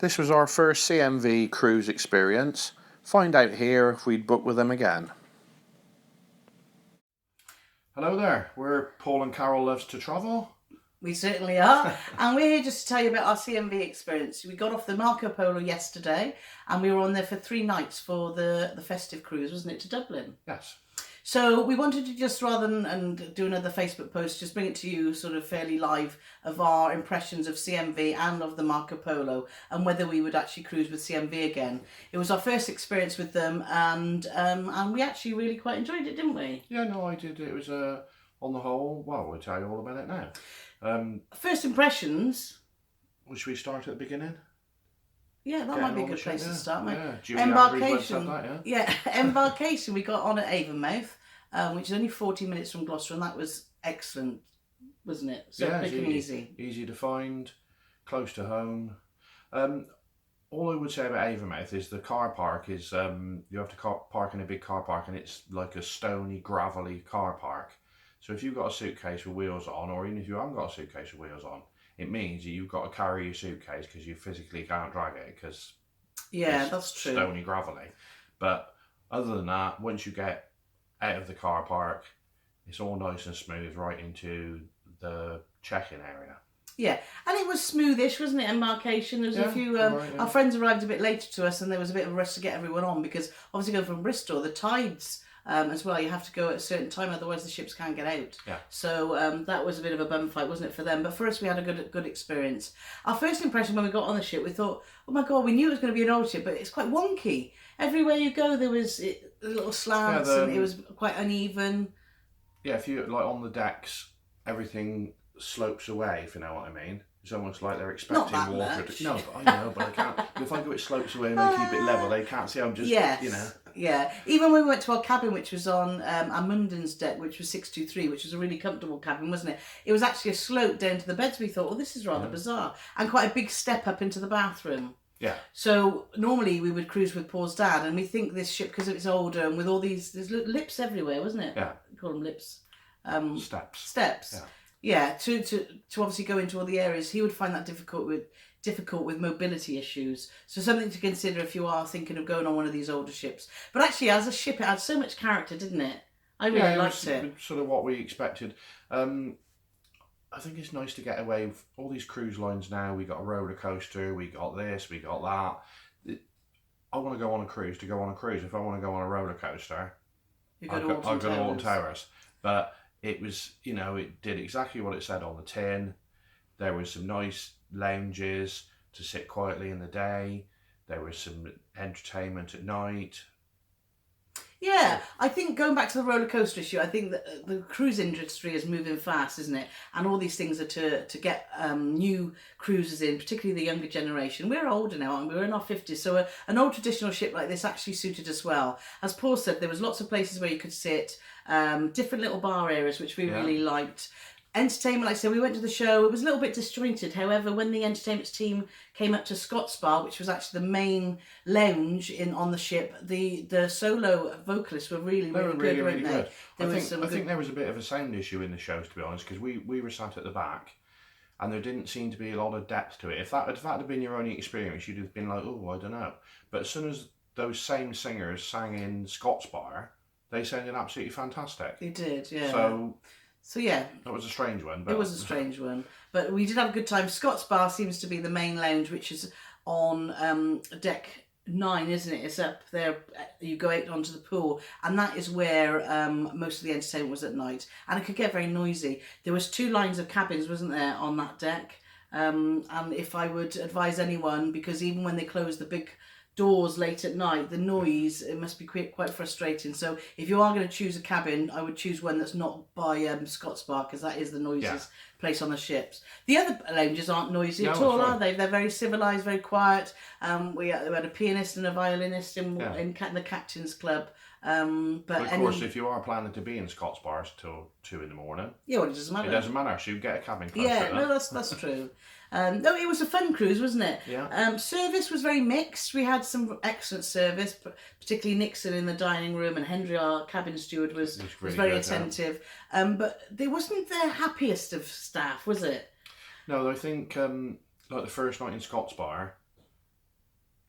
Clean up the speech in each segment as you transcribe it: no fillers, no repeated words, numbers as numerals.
This was our first CMV cruise experience. Find out here if we'd book with them again. Hello there, we're Paul and Carole Loves to Travel. We certainly are. And we're here just to tell you about our CMV experience. We got off the Marco Polo yesterday and we were on there for 3 nights for the Festive Cruise, wasn't it, to Dublin? Yes. So we wanted to just, rather than do another Facebook post, just bring it to you sort of fairly live of our impressions of CMV and of the Marco Polo and whether we would actually cruise with CMV again. It was our first experience with them and we actually really quite enjoyed it, didn't we? Yeah, no, I did. It was, on the whole, well, we'll tell you all about it now. First impressions. Should we start at the beginning? Yeah, that might be a good place to start, mate. Yeah, Embarkation. That, yeah, Embarkation. We got on at Avonmouth, which is only 40 minutes from Gloucester, and that was excellent, wasn't it? So quick and easy. Easy to find, close to home. All I would say about Avonmouth is the car park is, you have to park in a big car park, and it's like a stony, gravelly car park. So if you've got a suitcase with wheels on, or even if you haven't got a suitcase with wheels on, it means that you've got to carry your suitcase because you physically can't drag it because that's true. Stony, gravelly. But other than that, once you get out of the car park, it's all nice and smooth right into the check-in area. Yeah, and it was smoothish, wasn't it, Embarkation? There was a few, our friends arrived a bit later to us and there was a bit of a rush to get everyone on because obviously going from Bristol, the tides as well, you have to go at a certain time, otherwise the ships can't get out. Yeah. So that was a bit of a bum fight, wasn't it, for them? But for us, we had a good experience. Our first impression when we got on the ship, we thought, oh my God, we knew it was going to be an old ship, but it's quite wonky. Everywhere you go, there was little slants and it was quite uneven. Yeah, if you, like on the decks, everything slopes away, if you know what I mean. It's almost like they're expecting water to... No, but I know, but I can't... If I go, it slopes away and they keep it level, they can't see I'm just, you know... Yeah, even when we went to our cabin, which was on Amunden's deck, which was 623, which was a really comfortable cabin, wasn't it? It was actually a slope down to the beds. We thought, well, this is rather bizarre. And quite a big step up into the bathroom. Yeah. So normally we would cruise with Paul's dad, and we think this ship, because it's older and with all these, there's lips everywhere, wasn't it? Yeah. We call them lips. Steps. Steps. Yeah, to obviously go into all the areas. He would find that difficult with mobility issues. So something to consider if you are thinking of going on one of these older ships. But actually, as a ship, it had so much character, didn't it? I really liked it. Sort of what we expected. I think it's nice to get away with all these cruise lines now. We got a roller coaster, we got this, we got that. I want to go on a cruise to go on a cruise. If I want to go on a roller coaster, I'll go to Alton Towers. But it was, you know, it did exactly what it said on the tin. There was some nice lounges to sit quietly in the day. There was some entertainment at night. Yeah, I think going back to the roller coaster issue, I think that the cruise industry is moving fast, isn't it? And all these things are to get new cruisers in, particularly the younger generation. We're older now, and we're in our 50s, so an old traditional ship like this actually suited us well. As Paul said, there was lots of places where you could sit, different little bar areas, which we really liked. Entertainment, like I said, we went to the show. It was a little bit disjointed. However, when the entertainment team came up to Scott's Bar, which was actually the main lounge on the ship, the solo vocalists were really good, weren't they? I think there was a bit of a sound issue in the shows, to be honest, because we were sat at the back, and there didn't seem to be a lot of depth to it. If that had been your only experience, you'd have been like, oh, I don't know. But as soon as those same singers sang in Scott's Bar, they sounded absolutely fantastic. They did, yeah. So yeah, that was a strange one. But... It was a strange one, but we did have a good time. Scott's Bar seems to be the main lounge, which is on deck 9, isn't it? It's up there. You go out onto the pool, and that is where most of the entertainment was at night, and it could get very noisy. There was 2 lines of cabins, wasn't there, on that deck? And if I would advise anyone, because even when they close the big doors late at night, the noise, it must be quite frustrating. So if you are going to choose a cabin, I would choose one that's not by Scott's Bar, because that is the noisiest place on the ships. The other lounges aren't noisy at all, are they? They're very civilised, very quiet. We had a pianist and a violinist in the Captain's Club. But of course, if you are planning to be in Scott's Bar till 2 in the morning, well, it doesn't matter. It doesn't matter. So you get a cabin close. Yeah, no, that's true. No, it was a fun cruise, wasn't it? Yeah. Service was very mixed. We had some excellent service, particularly Nixon in the dining room, and Henry, our cabin steward, was very attentive. But there wasn't the happiest of staff, was it? No, I think like the first night in Scott's Bar,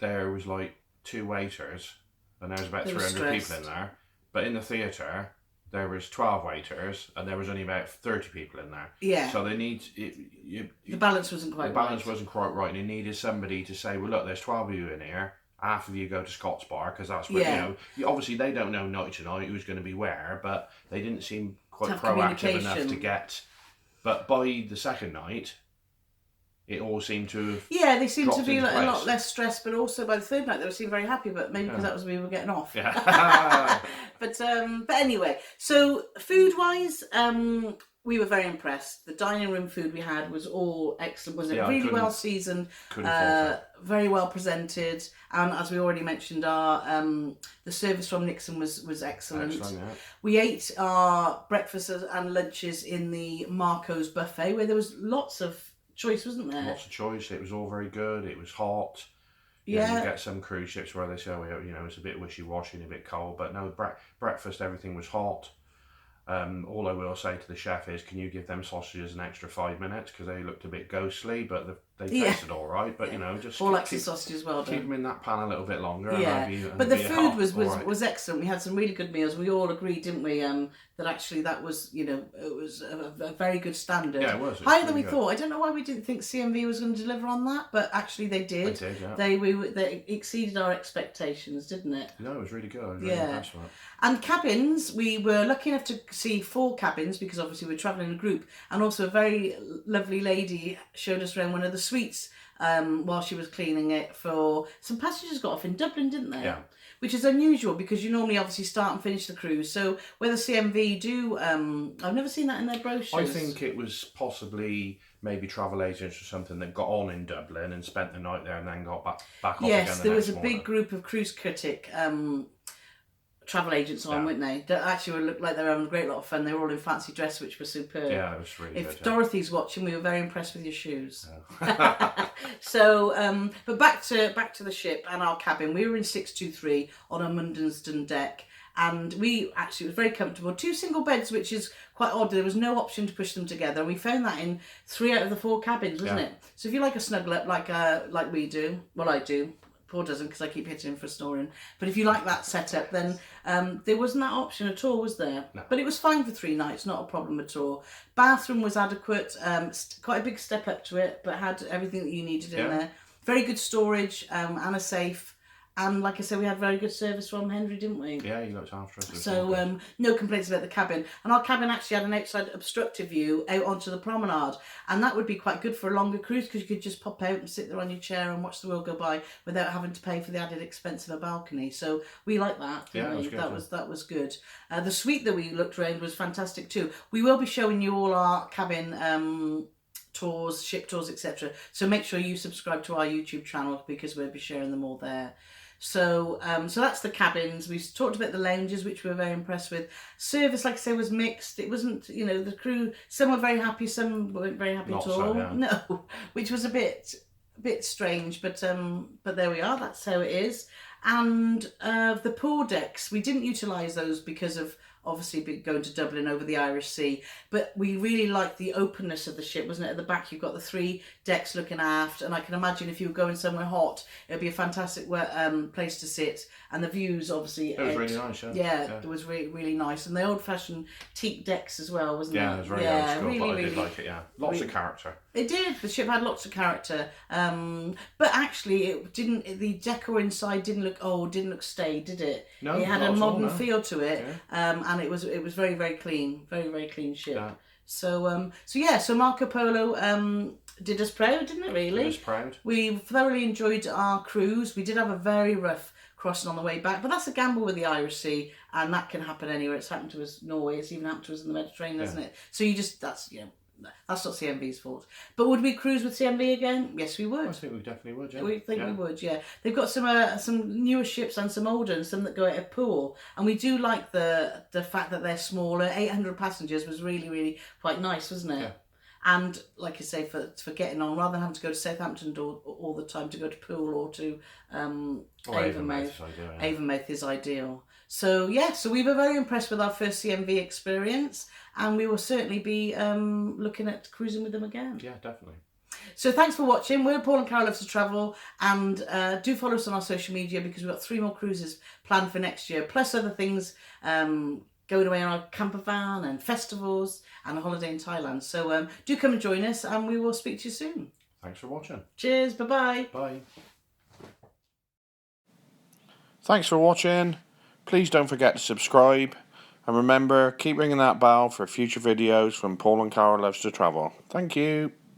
there was like 2 waiters, and there was about They were 300 people stressed. in there. But in the theatre, there was 12 waiters, and there was only about 30 people in there. Yeah. So they need The balance wasn't the quite balance right. wasn't quite right. And they needed somebody to say, well, look, there's 12 of you in here. Half of you go to Scott's Bar, because that's where Yeah. obviously they don't know night to night who's going to be where, but they didn't seem quite To have proactive enough to communication. get. But by the second night, it all seemed to have. Yeah, they seemed to dropped be into like, a lot place. less stressed, but also by the third night they seemed very happy. But maybe because that was when we were getting off. Yeah. But anyway, so food wise, we were very impressed. The dining room food we had was all excellent. Was it Yeah, I really couldn't- well seasoned, couldn't fault it. very well presented, and as we already mentioned, our the service from Nixon was excellent. Excellent, yeah. We ate our breakfasts and lunches in the Marco's buffet, where there was lots of choice, wasn't there? Lots of choice. It was all very good. It was hot. Yeah. You get some cruise ships where they say, oh, it's a bit wishy-washy and a bit cold. But no, breakfast, everything was hot. All I will say to the chef is, can you give them sausages an extra 5 minutes? Because they looked a bit ghostly, but they tasted all right. But, just All likes the sausages well done. keep them in that pan a little bit longer. Yeah, and but the be food hot. was All right. was excellent. We had some really good meals. We all agreed, didn't we? That actually that was it was a very good standard. Yeah, it was. Higher than really we good. thought. I don't know why we didn't think CMV was going to deliver on that, but actually they did. They did, yeah. They exceeded our expectations, didn't it? No, it was really good. I was really Yeah. impressed with it. And cabins, we were lucky enough to see 4 cabins because obviously we're travelling in a group, and also a very lovely lady showed us around one of the suites while she was cleaning it for some passengers got off in Dublin, didn't they? Yeah. Which is unusual because you normally obviously start and finish the cruise. So whether CMV do, I've never seen that in their brochures. I think it was possibly maybe travel agents or something that got on in Dublin and spent the night there and then got back off again Yes, the there was next a morning. big group of cruise critic travel agents on, Yeah. weren't they? That actually looked like they were having a great lot of fun. They were all in fancy dress, which was superb. Yeah, it was really If good. yeah. Dorothy's watching, we were very impressed with your shoes. Yeah. So, but back to the ship and our cabin. We were in 623 on a Mundenston deck, and we actually was very comfortable. 2 single beds, which is quite odd. There was no option to push them together. We found that in 3 out of the 4 cabins, wasn't Yeah. it? So if you like a snuggle up, like we do, well, I do. Paul doesn't because I keep hitting him for snoring. But if you like that setup, then there wasn't that option at all, was there? No. But it was fine for 3 nights, not a problem at all. Bathroom was adequate, quite a big step up to it, but had everything that you needed in Yeah. there. Very good storage and a safe. And like I said, we had very good service from Henry, didn't we? Yeah, he looked after us. It was all So good. no complaints about the cabin. And our cabin actually had an outside obstructive view out onto the promenade, and that would be quite good for a longer cruise because you could just pop out and sit there on your chair and watch the world go by without having to pay for the added expense of a balcony. So we like that. Didn't Yeah, it was we? good, That was good. The suite that we looked around was fantastic too. We will be showing you all our cabin tours, ship tours, etc. So make sure you subscribe to our YouTube channel because we'll be sharing them all there. So that's the cabins. We talked about the lounges, which we were very impressed with. Service, like I say, was mixed. It wasn't, the crew. Some were very happy, some weren't very happy Not at so, all. yeah. No, which was a bit strange. But there we are. That's how it is. And the pool decks, we didn't utilise those because of obviously going to Dublin over the Irish Sea, but we really liked the openness of the ship, wasn't it? At the back you've got the 3 decks looking aft, and I can imagine if you were going somewhere hot it'd be a fantastic place to sit, and the views obviously It was really nice, yeah. yeah, it was really, really nice, and the old-fashioned teak decks as well, wasn't it? Yeah, it was very old school, but I did like it, yeah. Lots of character. It did. The ship had lots of character, but actually, it didn't. The decor inside didn't look old, didn't look staid, did it? No, it had not a at all, modern no. feel to it, and it was very, very clean, very, very clean ship. Yeah. So Marco Polo did us proud, didn't it? Really, It was proud. we thoroughly enjoyed our cruise. We did have a very rough crossing on the way back, but that's a gamble with the Irish Sea, and that can happen anywhere. It's happened to us in Norway. It's even happened to us in the Mediterranean, hasn't it? So that's not CMV's fault. But would we cruise with CMV again? Yes, we would. I think we definitely would, yeah. We think yeah. we would, yeah. They've got some newer ships and some older, and some that go out of pool. And we do like the fact that they're smaller. 800 passengers was really, really quite nice, wasn't it? Yeah. And like I say, for getting on, rather than having to go to Southampton all the time to go to Poole or to Avonmouth. Avonmouth is ideal. So we were very impressed with our first CMV experience, and we will certainly be looking at cruising with them again. Yeah, definitely. So thanks for watching. We're Paul and Carole Loves to Travel, and do follow us on our social media because we've got 3 more cruises planned for next year, plus other things, going away on our camper van and festivals and a holiday in Thailand. So do come and join us, and we will speak to you soon. Thanks for watching. Cheers. Bye-bye. Bye. Thanks for watching. Please don't forget to subscribe. And remember, keep ringing that bell for future videos from Paul and Carole Loves to Travel. Thank you.